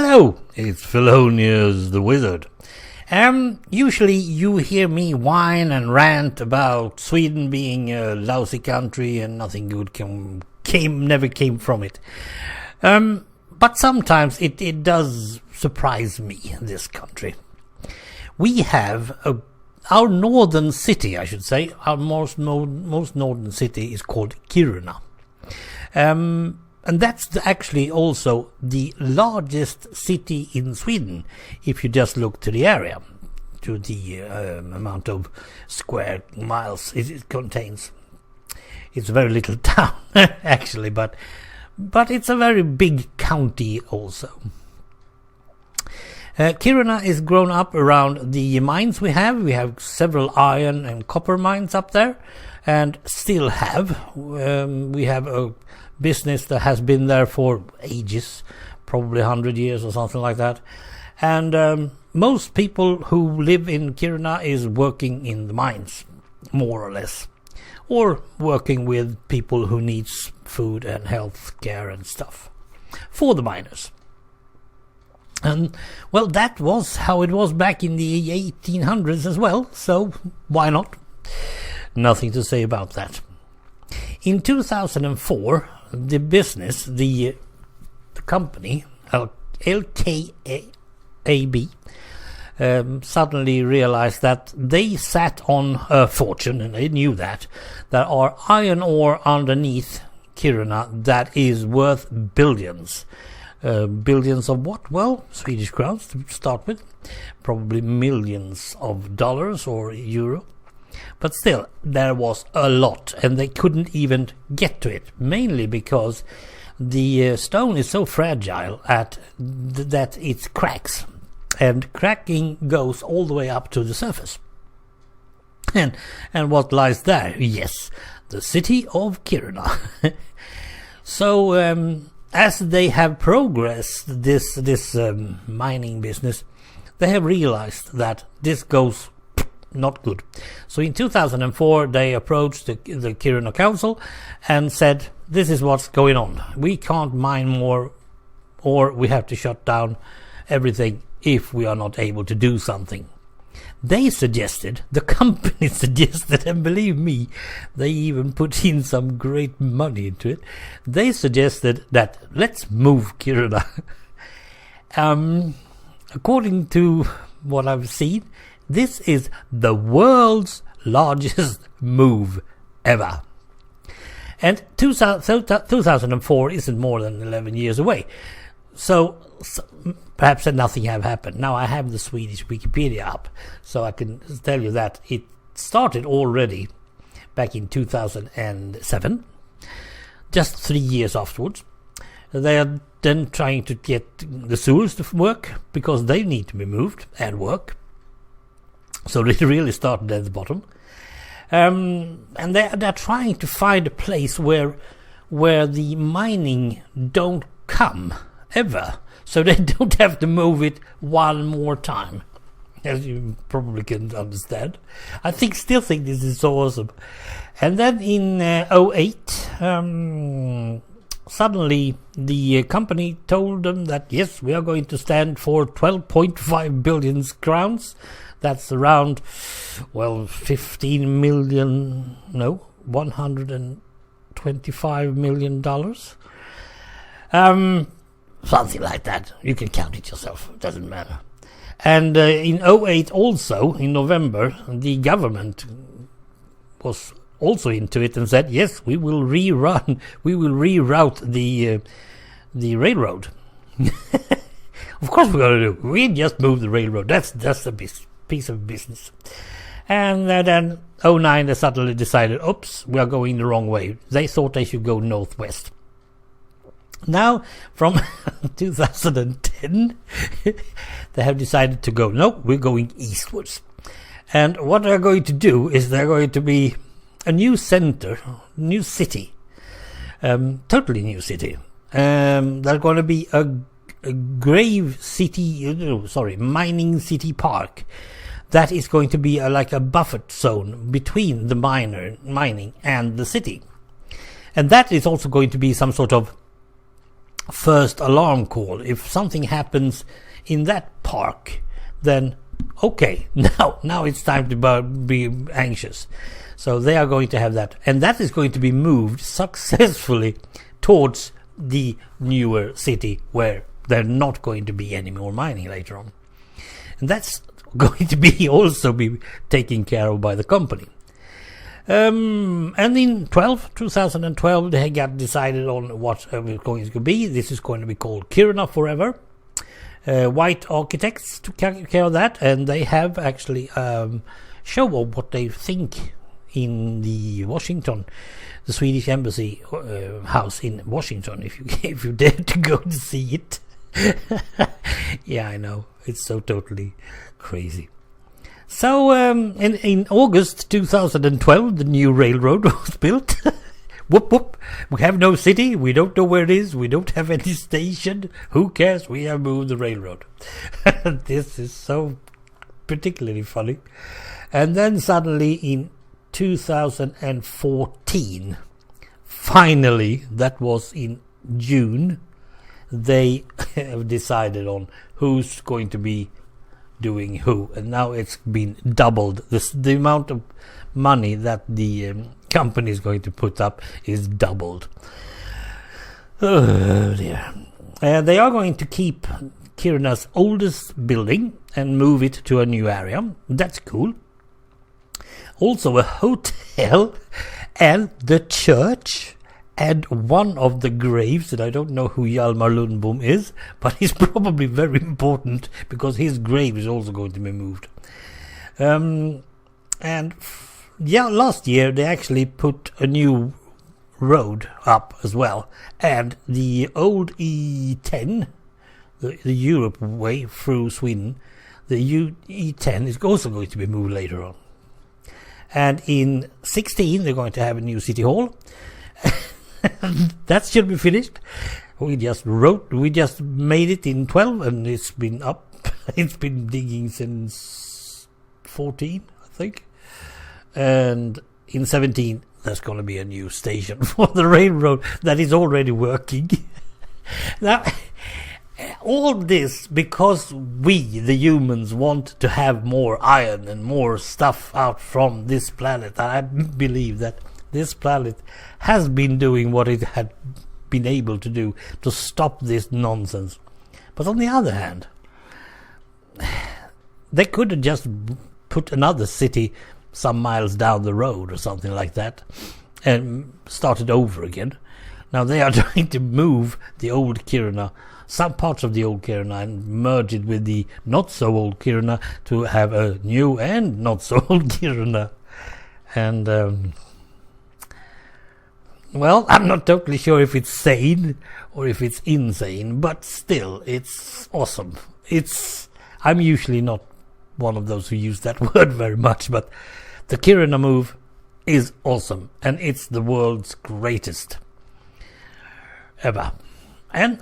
Hello, it's Fellonius the Wizard. Usually you hear me whine and rant about Sweden being a lousy country and nothing good never came from it. But sometimes it does surprise me, this country. We have our northern city, I should say, our most northern city is called Kiruna. And that's actually also the largest city in Sweden, if you just look to the area, to the amount of square miles it contains. It's a very little town, actually, but it's a very big county also. Kiruna is grown up around the mines we have. We have several iron and copper mines up there, and still have. We have a business that has been there for ages, probably 100 years or something like that. And most people who live in Kiruna is working in the mines, more or less, or working with people who needs food and health care and stuff for the miners. And well, that was how it was back in the 1800s as well, so why not? Nothing to say about that. In 2004, the business, the company, LKAB, suddenly realized that they sat on a fortune, and they knew that there are iron ore underneath Kiruna that is worth billions. Billions of what? Well, Swedish crowns to start with, probably millions of dollars or euro. But still, there was a lot, and they couldn't even get to it, mainly because the stone is so fragile that it cracks, and cracking goes all the way up to the surface. And what lies there? Yes, the city of Kiruna. So, as they have progressed this mining business, they have realized that this goes not good. So in 2004 they approached the Kiruna Council and said, this is what's going on. We can't mine more, or we have to shut down everything if we are not able to do something. They suggested, the company suggested, and believe me, they even put in some great money into it. They suggested that let's move Kiruna. According to what I've seen, this is the world's largest move ever. And 2004 isn't more than 11 years away. So perhaps nothing have happened. Now I have the Swedish Wikipedia up, so I can tell you that it started already back in 2007, just 3 years afterwards. They are then trying to get the sewers to work, because they need to be moved and work. So it really started at the bottom. And they're trying to find a place where the mining don't come ever, so they don't have to move it one more time, as you probably can understand. I still think this is so awesome. And then in 2008, suddenly the company told them that yes, we are going to stand for 12.5 billion crowns. That's around, well, $125 million. Something like that. You can count it yourself. It doesn't matter. And in 2008 also, in November, the government was also into it and said, yes, we will reroute the railroad. Of course we're going to do. We just move the railroad. That's a piece of business. And then 2009 they suddenly decided, oops, we are going the wrong way. They thought they should go northwest. Now, from 2010, they have decided to go, no, we're going eastwards. And what they're going to do is they're going to be a new center, new city, totally new city. They're going to be a mining city park. That is going to be like a buffer zone between the mining and the city. And that is also going to be some sort of first alarm call. If something happens in that park, then okay, now it's time to be anxious. So they are going to have that, and that is going to be moved successfully towards the newer city where there's not going to be any more mining later on. And that's going to be also be taken care of by the company. And in 2012 they got decided on what it's going to be. This is going to be called Kiruna Forever. White architects took care of that, and they have actually show of what they think in the Swedish embassy house in Washington. If you dare to go to see it. Yeah, I know, it's so totally crazy. So in August 2012 the new railroad was built. Whoop whoop, we have no city, we don't know where it is, we don't have any station, who cares, we have moved the railroad. This is so particularly funny. And then suddenly in 2014, finally, that was in June, they have decided on who's going to be doing who, and now it's been doubled. The amount of money that the company is going to put up is doubled. Oh dear. They are going to keep Kiruna's oldest building and move it to a new area. That's cool. Also a hotel and the church and one of the graves, and I don't know who Hjalmar Lundbom is, but he's probably very important because his grave is also going to be moved. Last year they actually put a new road up as well, and the old E10, the Europe way through Sweden, the E10 is also going to be moved later on. And in 16 they're going to have a new city hall. That should be finished. We just made it in 12, and it's been up. It's been digging since 14, I think. And in 17 there's going to be a new station for the railroad that is already working. Now, all this because we, the humans, want to have more iron and more stuff out from this planet. I believe that this planet has been doing what it had been able to do to stop this nonsense. But on the other hand, they could have just put another city some miles down the road or something like that and started over again. Now they are trying to move the old Kiruna, some parts of the old Kiruna, and merge it with the not so old Kiruna to have a new and not so old Kiruna. And well, I'm not totally sure if it's sane or if it's insane, but still, it's awesome. I'm usually not one of those who use that word very much, but the Kiruna move is awesome, and it's the world's greatest ever. And,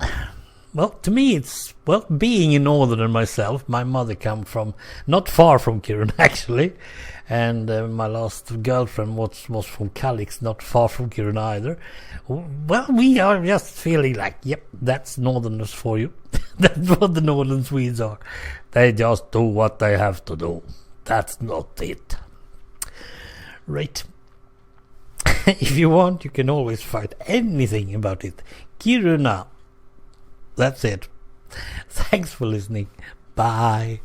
well, to me it's, well, being a northerner myself, my mother come from, not far from Kiruna actually, and my last girlfriend was from Kalix, not far from Kiruna either. Well, we are just feeling like, yep, that's northerners for you. That's what the northern Swedes are. They just do what they have to do. That's not it. Right. If you want, you can always find anything about it. Kiruna. That's it. Thanks for listening. Bye.